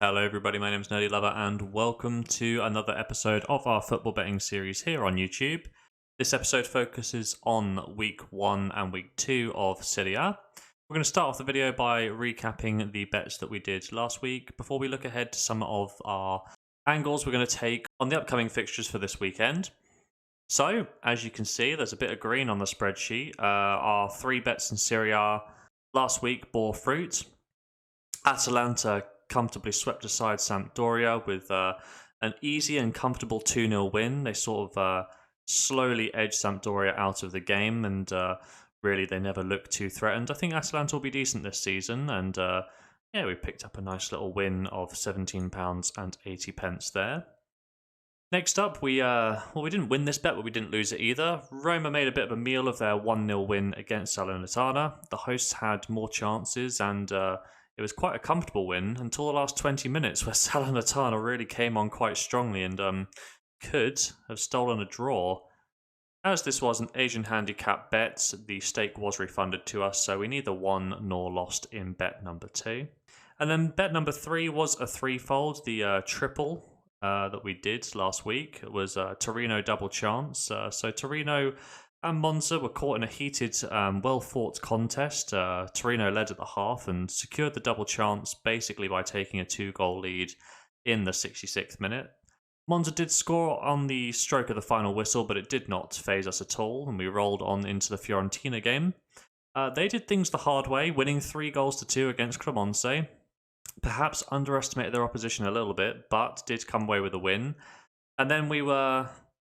Hello everybody, my name is Nerdy Lover and welcome to another episode of our football betting series here on YouTube. This episode focuses on week 1 and week 2 of Serie A. We're going to start off the video by recapping the bets that we did last week before we look ahead to some of our angles we're going to take on the upcoming fixtures for this weekend. So, as you can see, there's a bit of green on the spreadsheet. Our 3 bets in Serie A last week bore fruit. Atalanta comfortably swept aside Sampdoria with an easy and comfortable 2-0 win. They sort of slowly edged Sampdoria out of the game, and really they never looked too threatened. I think Atalanta will be decent this season, and yeah, we picked up a nice little win of £17.80 there. Next up, we didn't win this bet, but we didn't lose it either. Roma made a bit of a meal of their 1-0 win against Salernitana. The hosts had more chances, and it was quite a comfortable win until the last 20 minutes, where Salernitana really came on quite strongly and could have stolen a draw. As this was an Asian handicap bet, the stake was refunded to us, so we neither won nor lost in bet number 2. And then bet number 3 was a threefold, the triple that we did last week. It was a Torino double chance. So Torino and Monza were caught in a heated, well-fought contest. Torino led at the half and secured the double chance basically by taking a 2-goal lead in the 66th minute. Monza did score on the stroke of the final whistle, but it did not faze us at all, and we rolled on into the Fiorentina game. They did things the hard way, winning 3-2 against Cremonese. Perhaps underestimated their opposition a little bit, but did come away with a win. And then we were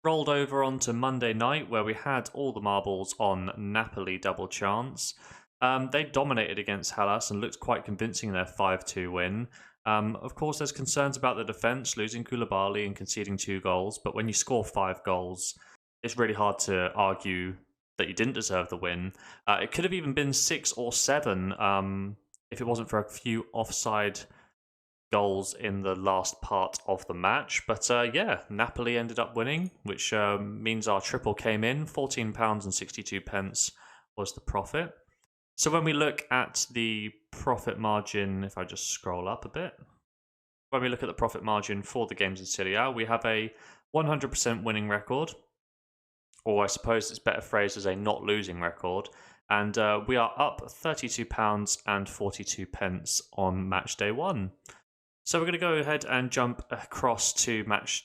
rolled over onto Monday night, where we had all the marbles on Napoli double chance. They dominated against Hellas and looked quite convincing in their 5-2 win. Of course, there's concerns about the defence, losing Koulibaly and conceding 2 goals, but when you score 5 goals, it's really hard to argue that you didn't deserve the win. It could have even been 6 or 7 if it wasn't for a few offside goals in the last part of the match. But yeah, Napoli ended up winning, which means our triple came in. £14.62 was the profit. So when we look at the profit margin, if I just scroll up a bit, when we look at the profit margin for the games in Serie A, we have a 100% winning record, or I suppose it's better phrased as a not losing record. And we are up £32.42 on match day 1. So we're going to go ahead and jump across to match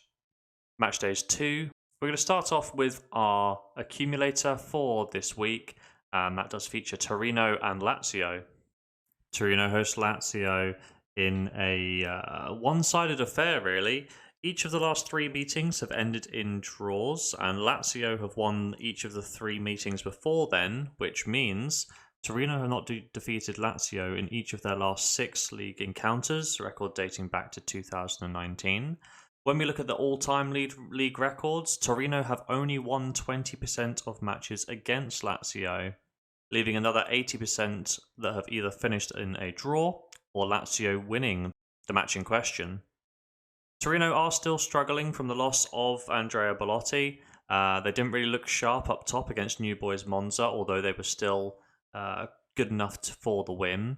days 2. We're going to start off with our accumulator for this week, and that does feature Torino and Lazio. Torino hosts Lazio in a one-sided affair, really. Each of the last 3 meetings have ended in draws, and Lazio have won each of the 3 meetings before then, which means Torino have not defeated Lazio in each of their last 6 league encounters, record dating back to 2019. When we look at the all-time league records, Torino have only won 20% of matches against Lazio, leaving another 80% that have either finished in a draw or Lazio winning the match in question. Torino are still struggling from the loss of Andrea Bellotti. They didn't really look sharp up top against New Boys Monza, although they were still good enough for the win.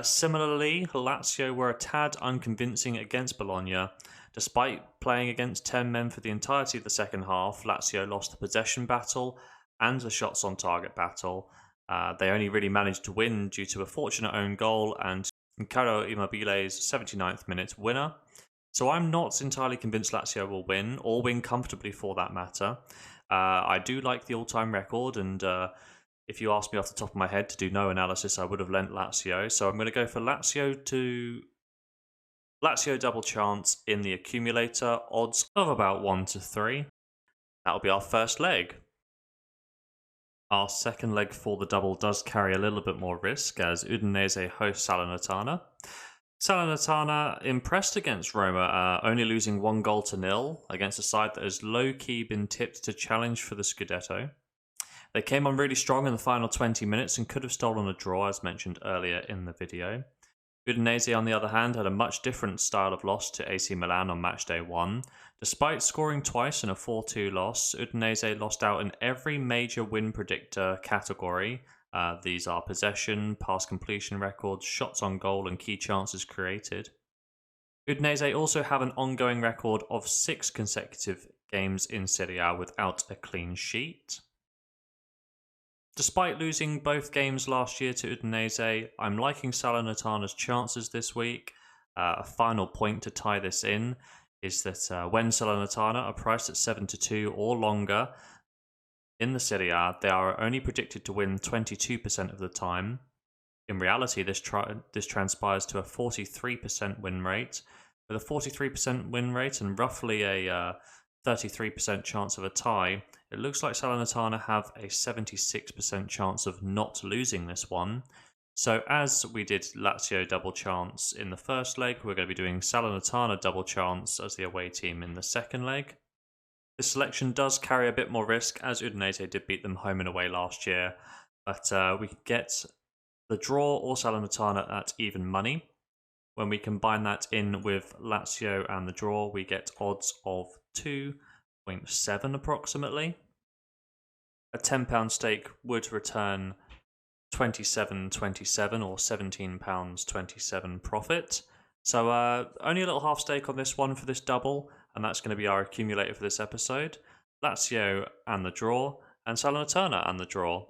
Similarly, Lazio were a tad unconvincing against Bologna. Despite playing against 10 men for the entirety of the second half, Lazio lost the possession battle and the shots on target battle. They only really managed to win due to a fortunate own goal and Caro Immobile's 79th minute winner. So I'm not entirely convinced Lazio will win, or win comfortably for that matter. I do like the all-time record, and if you asked me off the top of my head to do no analysis, I would have lent Lazio. So I'm going to go for Lazio double chance in the accumulator, odds of about 1-3. That'll be our first leg. Our second leg for the double does carry a little bit more risk, as Udinese hosts Salernitana. Salernitana impressed against Roma, only losing 1-0 against a side that has low-key been tipped to challenge for the Scudetto. They came on really strong in the final 20 minutes and could have stolen a draw, as mentioned earlier in the video. Udinese, on the other hand, had a much different style of loss to AC Milan on match day 1. Despite scoring twice in a 4-2 loss, Udinese lost out in every major win predictor category. These are possession, pass completion records, shots on goal, and key chances created. Udinese also have an ongoing record of 6 consecutive games in Serie A without a clean sheet. Despite losing both games last year to Udinese, I'm liking Salernitana's chances this week. A final point to tie this in is that when Salernitana are priced at 7-2 or longer in the Serie A, they are only predicted to win 22% of the time. In reality, this transpires to a 43% win rate. With a 43% win rate and roughly a 33% chance of a tie, it looks like Salernitana have a 76% chance of not losing this one. So as we did Lazio double chance in the first leg, we're going to be doing Salernitana double chance as the away team in the second leg. This selection does carry a bit more risk, as Udinese did beat them home and away last year, but we can get the draw or Salernitana at even money. When we combine that in with Lazio and the draw, we get odds of 2.7 approximately. A £10 stake would return £27.27 or £17.27 profit. So only a little half stake on this one for this double, and that's going to be our accumulator for this episode. Lazio and the draw, and Salernitana and the draw.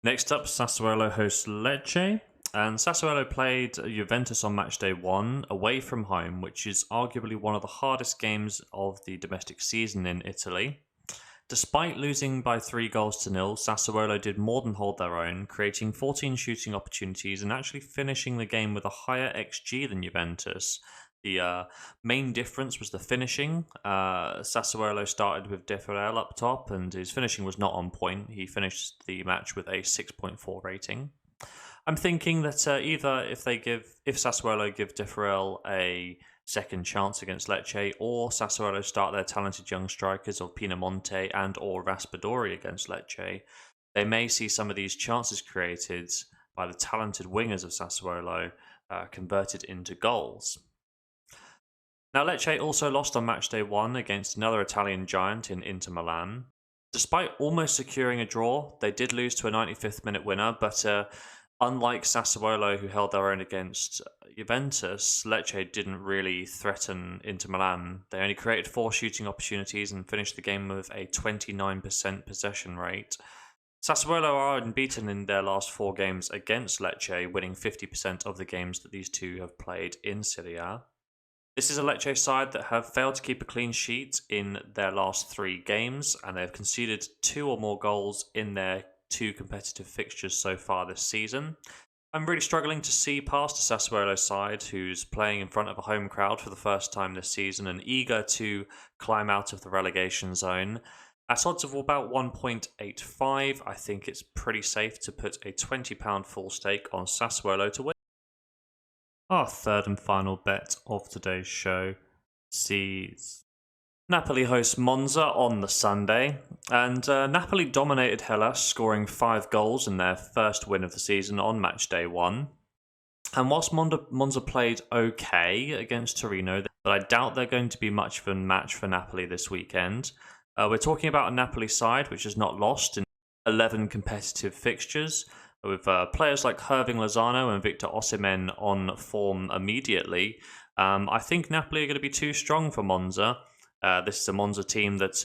Next up, Sassuolo hosts Lecce, and Sassuolo played Juventus on matchday 1 away from home, which is arguably one of the hardest games of the domestic season in Italy. Despite losing by 3-0, Sassuolo did more than hold their own, creating 14 shooting opportunities and actually finishing the game with a higher XG than Juventus. The main difference was the finishing. Sassuolo started with De Ferrell up top, and his finishing was not on point. He finished the match with a 6.4 rating. I'm thinking that either if Sassuolo give De Ferrell a second chance against Lecce, or Sassuolo start their talented young strikers of Pinamonti and or Raspadori against Lecce, they may see some of these chances created by the talented wingers of Sassuolo converted into goals. Now, Lecce also lost on matchday 1 against another Italian giant in Inter Milan. Despite almost securing a draw, they did lose to a 95th minute winner, but unlike Sassuolo, who held their own against Juventus, Lecce didn't really threaten Inter Milan. They only created 4 shooting opportunities and finished the game with a 29% possession rate. Sassuolo are unbeaten in their last 4 games against Lecce, winning 50% of the games that these two have played in Serie A. This is a Lecce side that have failed to keep a clean sheet in their last 3 games, and they have conceded 2 or more goals in their 2 competitive fixtures so far this season. I'm really struggling to see past a Sassuolo side who's playing in front of a home crowd for the first time this season and eager to climb out of the relegation zone. At odds of about 1.85, I think it's pretty safe to put a £20 full stake on Sassuolo to win. Our third and final bet of today's show sees Napoli host Monza on the Sunday, and Napoli dominated Hellas, scoring 5 goals in their first win of the season on match day 1. And whilst Monza played okay against Torino, but I doubt they're going to be much of a match for Napoli this weekend. We're talking about a Napoli side which has not lost in 11 competitive fixtures, with players like Hirving Lozano and Victor Osimhen on form immediately. I think Napoli are going to be too strong for Monza. This is a Monza team that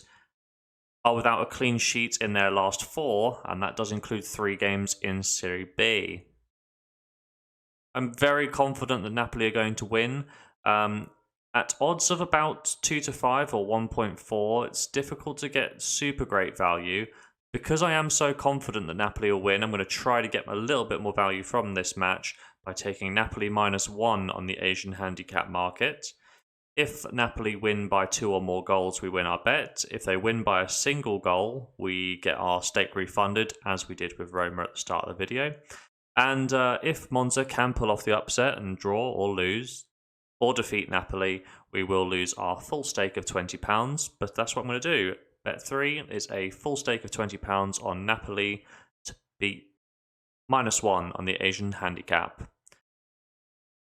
are without a clean sheet in their last 4, and that does include 3 games in Serie B. I'm very confident that Napoli are going to win. At odds of about 2-5 or 1.4, it's difficult to get super great value. Because I am so confident that Napoli will win, I'm going to try to get a little bit more value from this match by taking Napoli -1 on the Asian handicap market. If Napoli win by 2 or more goals, we win our bet. If they win by a single goal, we get our stake refunded, as we did with Roma at the start of the video. And if Monza can pull off the upset and draw or lose, or defeat Napoli, we will lose our full stake of £20, but that's what I'm going to do. Bet 3 is a full stake of £20 on Napoli to beat -1 on the Asian handicap.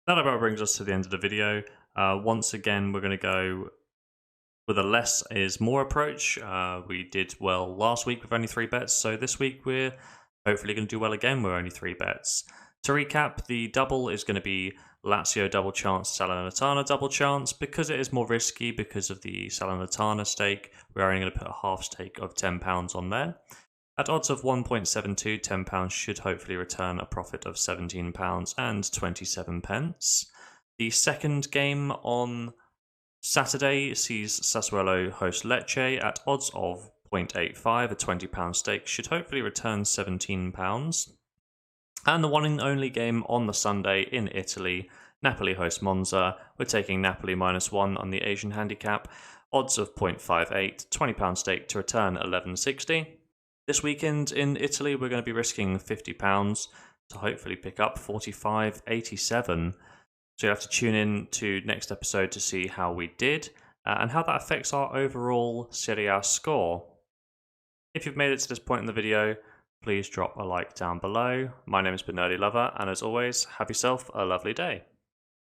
That about brings us to the end of the video. Once again, we're going to go with a less is more approach. We did well last week with only 3 bets, so this week we're hopefully going to do well again with only 3 bets. To recap, the double is going to be Lazio double chance, Salernitana double chance. Because it is more risky because of the Salernitana stake, we're only going to put a half stake of £10 on there. At odds of 1.72, £10 should hopefully return a profit of £17.27. The second game on Saturday sees Sassuolo host Lecce at odds of 0.85, a £20 stake should hopefully return £17. And the one and only game on the Sunday in Italy, Napoli host Monza. We're taking Napoli -1 on the Asian handicap, odds of 0.58, £20 stake to return £11.60. This weekend in Italy, we're going to be risking £50 to hopefully pick up 45.87. So you'll have to tune in to next episode to see how we did and how that affects our overall Serie A score. If you've made it to this point in the video, please drop a like down below. My name has been Nerdy Lover, and as always, have yourself a lovely day.